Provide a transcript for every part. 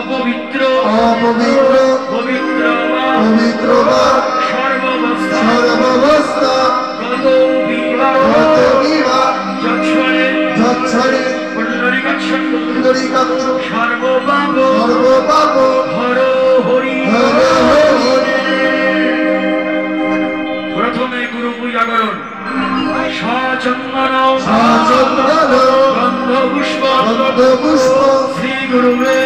অপবিত্র অপবিত্র পবিত্র পবিত্র বা সর্বাবস্থা সর্বাবস্থা গত বিবাহ যৎসরে পুণ্ডরীকাক্ষ সর্বপাপ হর হরি। প্রথমে গুরু পূজা করুন। সচন্দন গন্ধ পুষ্প শ্রী গুরুবে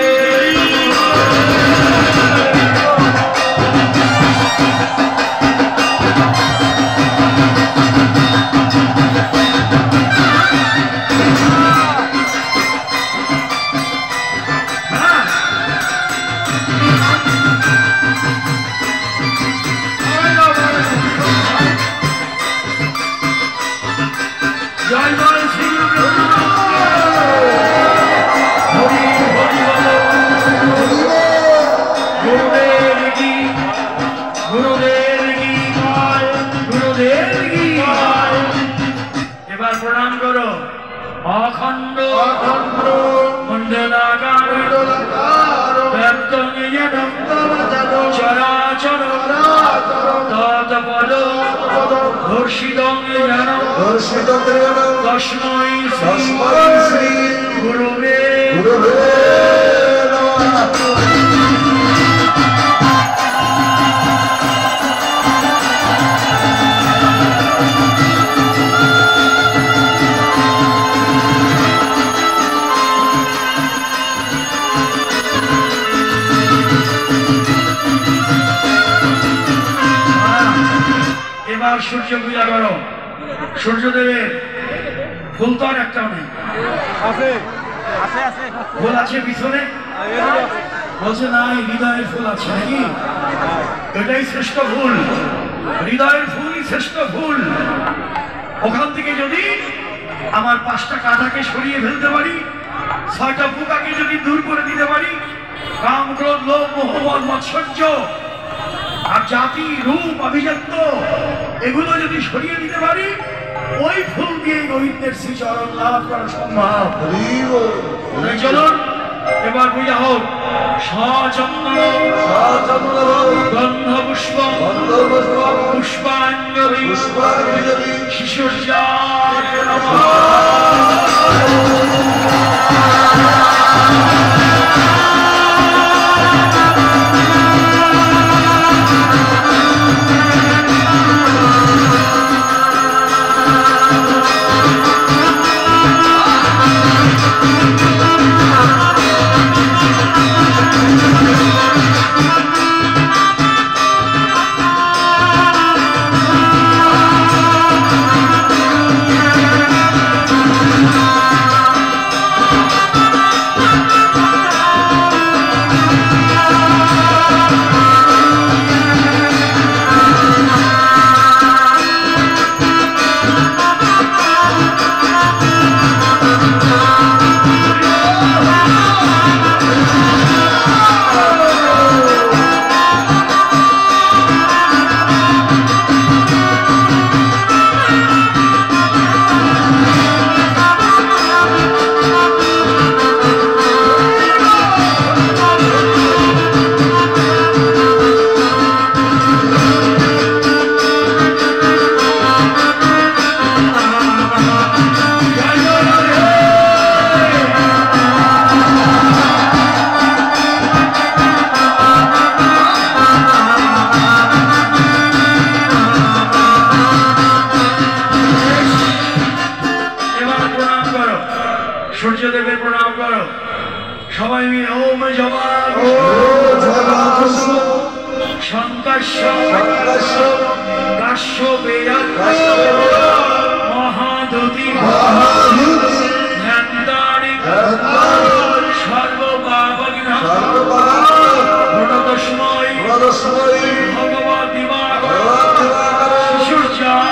অখণ্ড মণ্ডলাকার ব্যাপ্তং যেন চরাচর তৎপদ ধর্ষিতং যেন তস্मै শ্রী গুরুবে সূর্য পূজা করো। সূর্যদেবের ফুল তো আর একটাও নেই, ফুল আছে পিছনে, বলছে না হৃদয়ের ফুল আছে নাকি? এটাই শ্রেষ্ঠ ফুল, হৃদয়ের ফুলই শ্রেষ্ঠ ফুল। ওখান থেকে যদি আমার 5টা কাঁটাকে সরিয়ে ফেলতে পারি, 6টা পোকাকে যদি দূর করে দিতে পারি, কাম ক্রোধ লোভ মোহ মৎসর্য আর জাতি রূপ অভিজাত্য এগুলো যদি সরিয়ে দিতে পারি, ওই ফুল দিয়ে গোবিন্দের শ্রীচরণ লাভ করা সম্ভব। চলুন এবার পূজা হোক। সচন্দন গন্ধ পুষ্প পুষ্পাঞ্জলি শিশুর্যায় নমঃ। সূর্যদেবের প্রণাম করো সবাই মিলে। ওম জবা শঙ্কর্ষ কাশ্যপেয় মহাদুতি ধ্যানদারি সর্বপাপঘ্ন প্রণতস্মৈ ভগবৎ দিবাকর শিশুর্যায়।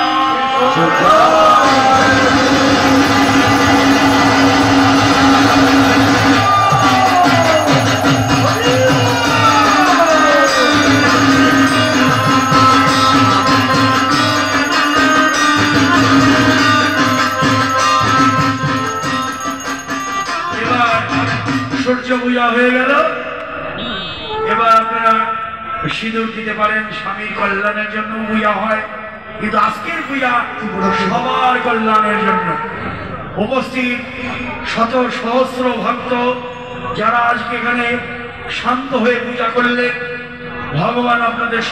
সূর্য পূজা হয়ে গেল, এবার আপনারা সিঁদুর দিতে পারেন, স্বামীর কল্যাণের জন্য পূজা হয়, কিন্তু আজকের পূজা সবার কল্যাণের জন্য। উপস্থিত শত সহস্র ভক্ত যারা আজকে এখানে শান্ত হয়ে পূজা করলেন, ভগবান আপনাদের